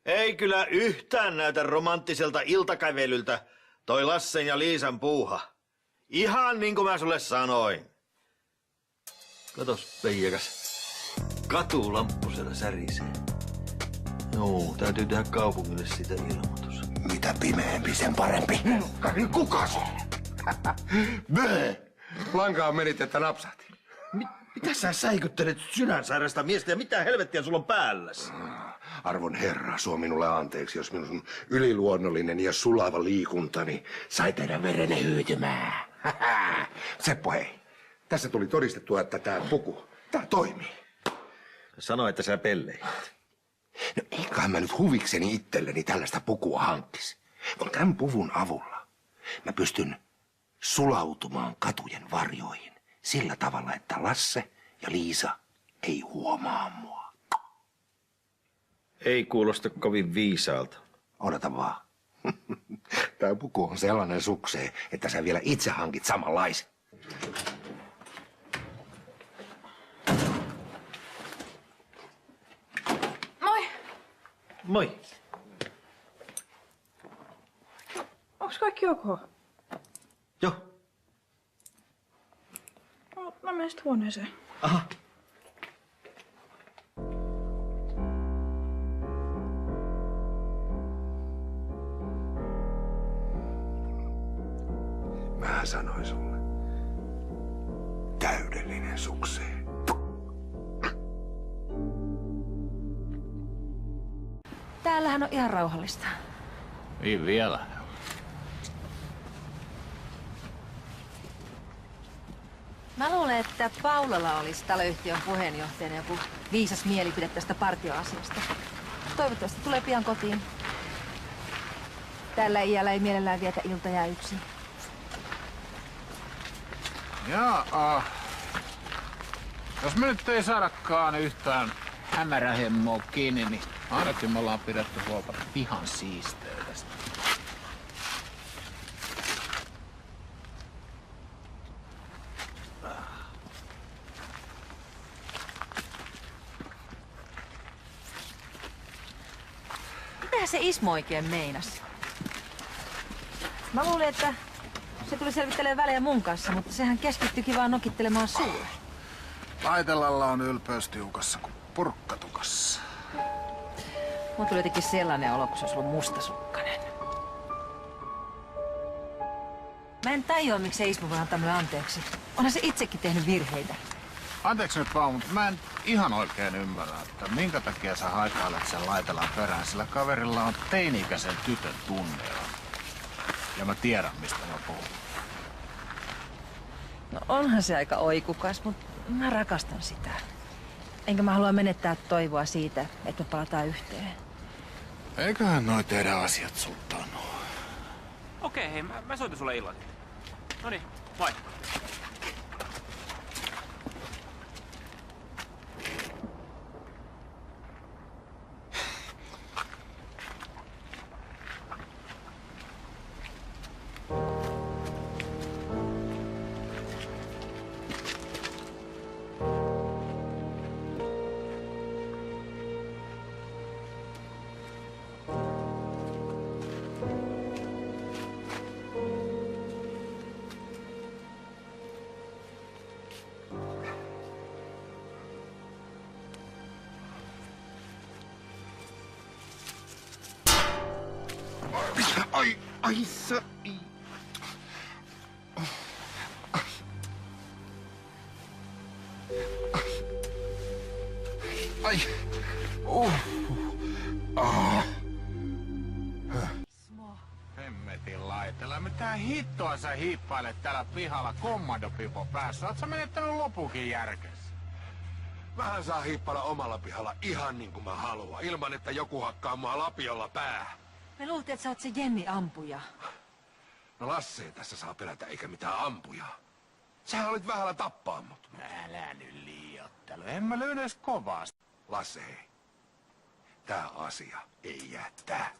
Ei kyllä yhtään näytä romanttiselta iltakävelyltä toi Lassen ja Liisan puuha. Ihan niin kuin mä sulle sanoin. Katos, peijakas. Katulamppu siellä särisee. Joo, täytyy tehdä kaupungille siitä ilmoitus. Mitä pimeämpi, sen parempi. Kuka se? Lankaan menit, että napsahti. Mitä sä säikyttelet sydänsairasta miestä ja mitä helvettiä sulla on päälläs? Arvon herra, suo minulle anteeksi, jos minun yliluonnollinen ja sulava liikuntani sai teidän verenne hyytymään. Seppo, hei. Tässä tuli todistettua, että tämä puku, tämä toimii. Sano, että sä pelleit. No eiköhän mä nyt huvikseni itselleni tällaista pukua hankkisi. Kun tämän puvun avulla mä pystyn sulautumaan katujen varjoihin sillä tavalla, että Lasse ja Liisa ei huomaa mua. Ei kuulosta kovin viisaalta. Odota vaan. Tämä puku on sellainen sukseen, että sä vielä itse hankit samanlaisen. Moi! Moi. Onks kaikki ok? Joo. No, mä menen sit huoneeseen. Aha. Mä sanoin sulle. Täydellinen sukseen. Täällähän on ihan rauhallista. Ei vielä. Mä luulen, että Paulalla olisi taloyhtiön puheenjohtajana joku viisas mielipide tästä partioasiasta. Toivottavasti tulee pian kotiin. Tällä iällä ei mielellään vietä iltoja yksin. Jaa, jos me nyt ei saadakaan yhtään hämärähemmoa kiinni, niin ainakin me ollaan pidetty huolta pihan siisteydestä. Mitähän se Ismo oikein meinas? Mä luulin, että se tuli selvittelemään välejä mun kanssa, mutta sehän keskittyikin vaan nokittelemaan sulle. Laitelalla on ylpeys tiukassa kuin purkkatukassa. Mulla tuli jotenkin sellainen olo, kun se olisi ollut mustasukkainen. Mä en tajua, miksi Ismo voi antaa mulle anteeksi. Onhan se itsekin tehnyt virheitä. Anteeksi nyt vaan, mutta mä en ihan oikein ymmärrä, että minkä takia sä haikailet sen Laitelan perään, sillä kaverilla on teini-ikäisen tytön tunneilla. Ja mä tiedän, mistä mä puhun. No onhan se aika oikukas, mutta mä rakastan sitä. Enkä mä halua menettää toivoa siitä, että me palataan yhteen. Eiköhän noi teidän asiat sulttanut. Okei, hei, mä soitan sulle illalla. Noniin, moi. Ai sä... Ai... Hemmetin Laitela, mitä hittoa sä hiippailet täällä pihalla kommandopipo päässä? Oot sä menettänyt lopukin järkes? Vähän saa hiippailla omalla pihalla ihan niin kuin mä haluan, ilman että joku hakkaa mua lapiolla päähän. Me luultiin, että sä oot se Jenni ampuja. No Lasse ei tässä saa pelätä eikä mitään ampuja. Sähän olit vähällä tappaa mut. Älä nyt liiottelu, en mä löydä edes kovasti. Lasse hei, tää asia ei jää tähän.